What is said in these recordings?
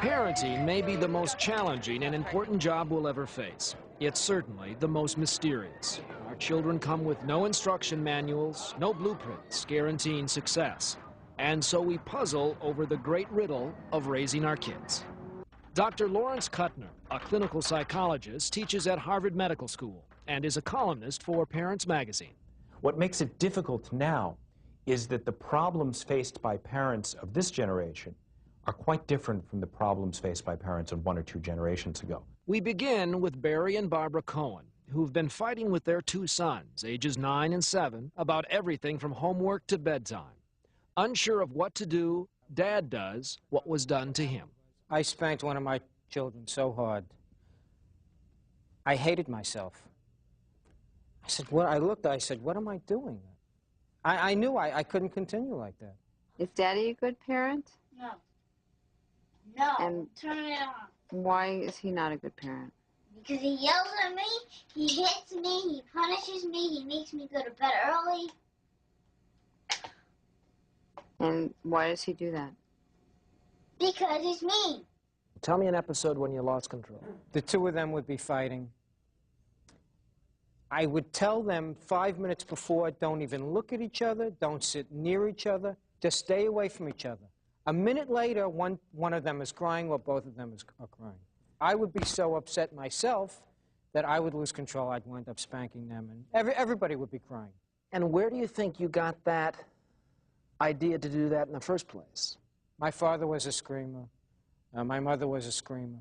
Parenting may be the most challenging and important job we'll ever face. It's certainly the most mysterious. Our children come with no instruction manuals, no blueprints guaranteeing success. And so we puzzle over the great riddle of raising our kids. Dr. Lawrence Kuttner, a clinical psychologist, teaches at Harvard Medical School and is a columnist for Parents Magazine. What makes it difficult now is that the problems faced by parents of this generation are quite different from the problems faced by parents of 1 or 2 generations ago. We begin with Barry and Barbara Cohen, who've been fighting with their 2 sons, ages 9 and 7, about everything from homework to bedtime. Unsure of what to do, Dad does what was done to him. I spanked one of my children so hard. I hated myself. I said, I said, what am I doing? I knew I couldn't continue like that. Is Daddy a good parent? No. No, And turn it off. why is he not a good parent? Because he yells at me, he hits me, he punishes me, he makes me go to bed early. And why does he do that? Because he's mean. Tell me an episode when you lost control. The 2 of them would be fighting. I would tell them 5 minutes before, don't even look at each other, don't sit near each other, just stay away from each other. A minute later, one of them is crying or both of them are crying. I would be so upset myself that I would lose control. I'd wind up spanking them, and everybody would be crying. And where do you think you got that idea to do that in the first place? My father was a screamer. My mother was a screamer.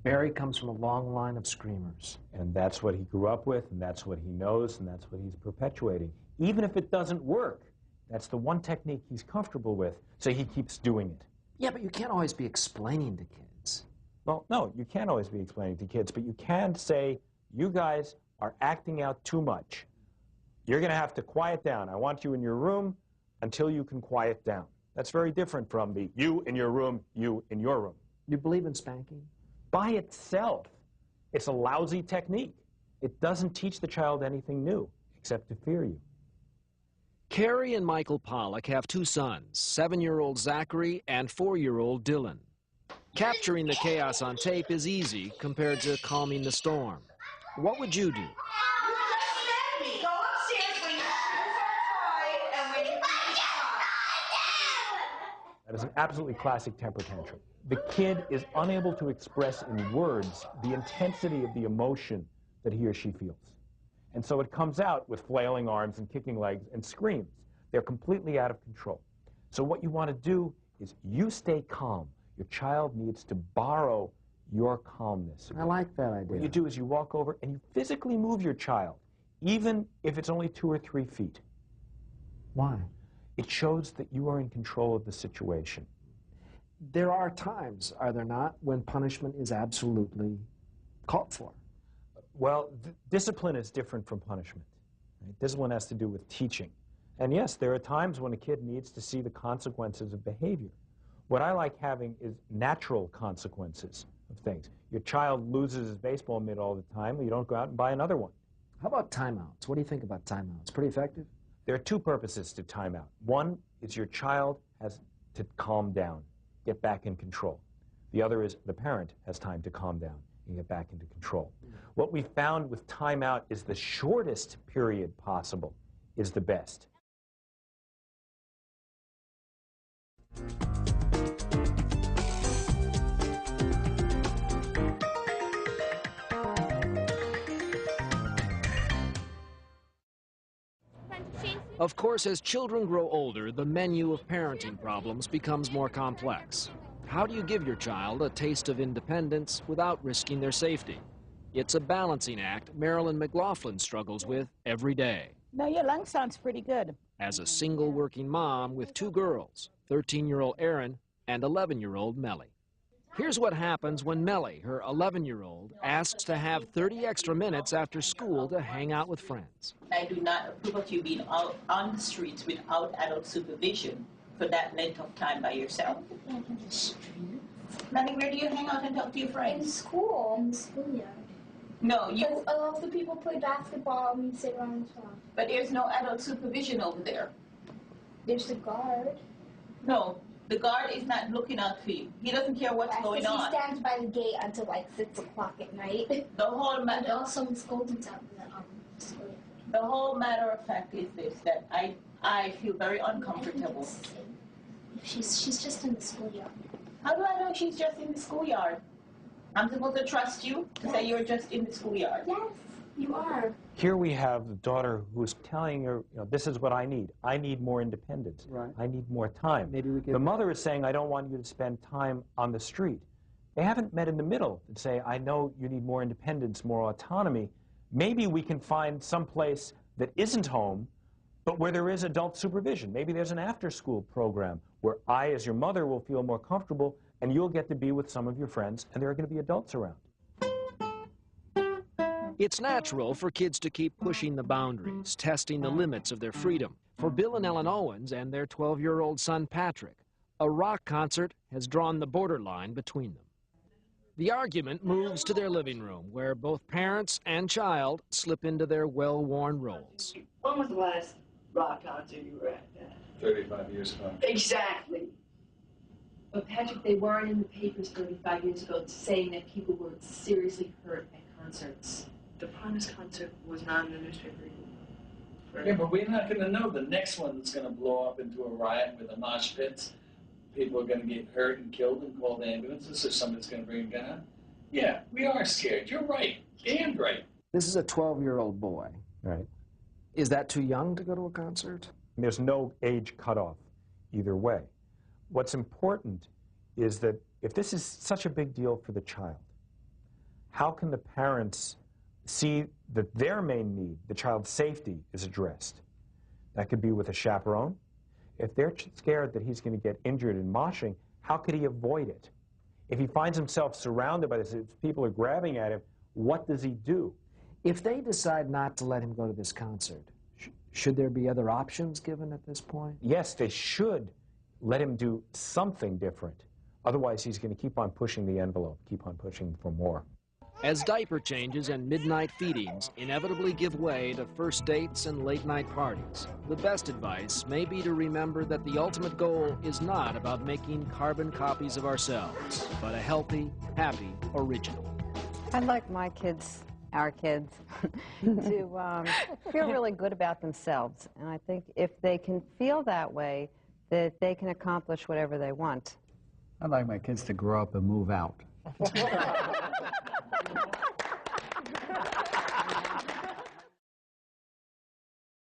Barry comes from a long line of screamers. And that's what he grew up with, and that's what he knows, and that's what he's perpetuating. Even if it doesn't work, that's the one technique he's comfortable with, so he keeps doing it. Yeah, but you can't always be explaining to kids. Well, no, you can't always be explaining to kids, but you can say, you guys are acting out too much. You're going to have to quiet down. I want you in your room until you can quiet down. That's very different from the you in your room, you in your room. You believe in spanking? By itself, it's a lousy technique. It doesn't teach the child anything new, except to fear you. Carrie and Michael Pollack have 2 sons, 7-year-old Zachary and 4-year-old Dylan. Capturing the chaos on tape is easy compared to calming the storm. What would you do? Go upstairs when you cry and when you That is an absolutely classic temper tantrum. The kid is unable to express in words the intensity of the emotion that he or she feels. And so it comes out with flailing arms and kicking legs and screams. They're completely out of control. So what you want to do is you stay calm. Your child needs to borrow your calmness. I like that idea. What you do is you walk over and you physically move your child, even if it's only 2 or 3 feet. Why? It shows that you are in control of the situation. There are times, are there not, when punishment is absolutely called for? Well, discipline is different from punishment. Right? Discipline has to do with teaching. And yes, there are times when a kid needs to see the consequences of behavior. What I like having is natural consequences of things. Your child loses his baseball mitt all the time, you don't go out and buy another one. How about timeouts? What do you think about timeouts? Pretty effective? There are 2 purposes to timeout. One is your child has to calm down, get back in control. The other is the parent has time to calm down and get back into control. What we found with timeout is the shortest period possible is the best. Of course, as children grow older, the menu of parenting problems becomes more complex. How do you give your child a taste of independence without risking their safety? It's a balancing act Marilyn McLaughlin struggles with every day. No, your lung sounds pretty good. As a single working mom with 2 girls, 13-year-old Erin and 11-year-old Mellie. Here's what happens when Mellie, her 11-year-old, asks to have 30 extra minutes after school to hang out with friends. I do not approve of you being out on the streets without adult supervision for that length of time by yourself. In the street? Mellie, where do you hang out and talk to your friends? In school. In the schoolyard. No, you... Because a lot of the people play basketball and we sit around as well. But there's no adult supervision over there. There's the guard. No, The guard is not looking out for you. He doesn't care what's going on. He stands by the gate until like 6 o'clock at night. The whole And matter. also scolded out the school. The whole matter of fact is this: that I feel very uncomfortable. She's just in the schoolyard. How do I know she's just in the schoolyard? I'm supposed to trust you to say you're just in the schoolyard. Yes, you are. Here we have the daughter who's telling her, you know, this is what I need. I need more independence. Right. I need more time. Maybe we could... The mother is saying, I don't want you to spend time on the street. They haven't met in the middle and say, I know you need more independence, more autonomy. Maybe we can find some place that isn't home, but where there is adult supervision. Maybe there's an after-school program where I, as your mother, will feel more comfortable, and you'll get to be with some of your friends, and there are going to be adults around. It's natural for kids to keep pushing the boundaries, testing the limits of their freedom. For Bill and Ellen Owens and their 12-year-old son, Patrick, a rock concert has drawn the borderline between them. The argument moves to their living room, where both parents and child slip into their well-worn roles. When was the last rock concert you were at? 35 years ago. Exactly. But Patrick, they weren't in the papers 35 years ago saying that people were seriously hurt at concerts. The Primus concert was not in the newspaper. Yeah, but we're not going to know. The next one that's going to blow up into a riot with a mosh pits. People are going to get hurt and killed and called ambulances, or somebody's going to bring a gun. Yeah, we are scared. You're right. Damn right. This is a 12-year-old boy. Right. Is that too young to go to a concert? There's no age cutoff either way. What's important is that if this is such a big deal for the child, how can the parents see that their main need, the child's safety, is addressed? That could be with a chaperone. If they're scared that he's going to get injured in moshing, how could he avoid it? If he finds himself surrounded by this, if people are grabbing at him, what does he do? If they decide not to let him go to this concert, should there be other options given at this point? Yes, they should let him do something different. Otherwise, he's going to keep on pushing the envelope, keep on pushing for more. As diaper changes and midnight feedings inevitably give way to first dates and late-night parties, the best advice may be to remember that the ultimate goal is not about making carbon copies of ourselves, but a healthy, happy original. I'd like my kids, our kids, to feel really good about themselves. And I think if they can feel that way, that they can accomplish whatever they want. I'd like my kids to grow up and move out.